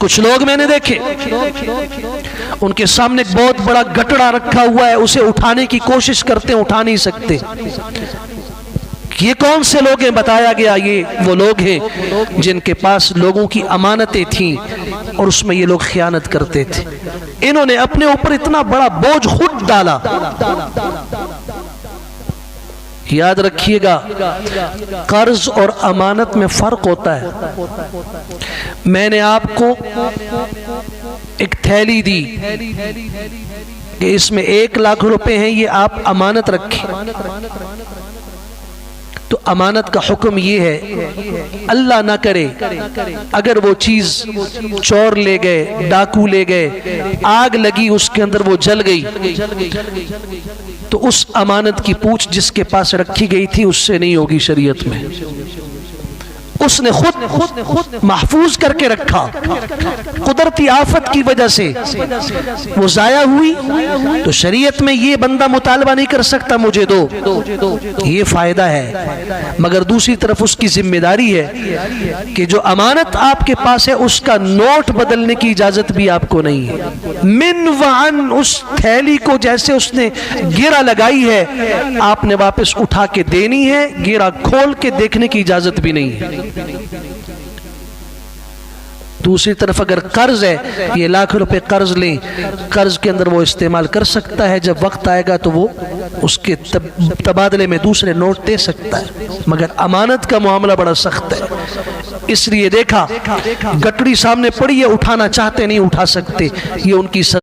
کچھ لوگ میں نے دیکھے ان کے سامنے ایک بہت بڑا گٹڑا رکھا ہوا ہے، اسے اٹھانے کی کوشش کرتے ہیں، اٹھا نہیں سکتے۔ یہ کون سے لوگ ہیں؟ بتایا گیا یہ وہ لوگ ہیں جن کے پاس لوگوں کی امانتیں تھیں اور اس میں یہ لوگ خیانت کرتے تھے۔ انہوں نے اپنے اوپر اتنا بڑا بوجھ خود ڈالا۔ یاد رکھیے گا، قرض اور امانت میں فرق ہوتا ہے۔ میں نے آپ کو ایک تھیلی دی کہ اس میں 1 لاکھ روپے ہیں، یہ آپ امانت رکھیں۔ تو امانت کا حکم یہ ہے، اللہ نہ کرے اگر وہ چیز چور لے گئے، ڈاکو لے گئے، آگ لگی اس کے اندر، وہ جل گئی، تو اس امانت کی پوچھ جس کے پاس رکھی گئی تھی اس سے نہیں ہوگی شریعت میں۔ اس نے خود محفوظ کر کے رکھا، قدرتی آفت کی وجہ سے وہ ضائع ہوئی تو شریعت میں یہ بندہ مطالبہ نہیں کر سکتا مجھے دو، یہ فائدہ ہے۔ مگر دوسری طرف اس کی ذمہ داری ہے کہ جو امانت آپ کے پاس ہے اس کا نوٹ بدلنے کی اجازت بھی آپ کو نہیں ہے۔ من وعن، اس تھیلی کو جیسے اس نے گیرا لگائی ہے آپ نے واپس اٹھا کے دینی ہے، گیرا کھول کے دیکھنے کی اجازت بھی نہیں ہے۔ دوسری طرف اگر قرض ہے، یہ لاکھ روپے قرض لیں، قرض کے اندر وہ استعمال کر سکتا ہے، جب وقت آئے گا تو وہ اس کے تبادلے میں دوسرے نوٹ دے سکتا ہے، مگر امانت کا معاملہ بڑا سخت ہے۔ اس لیے دیکھا گٹڑی سامنے پڑی ہے، اٹھانا چاہتے نہیں اٹھا سکتے، یہ ان کی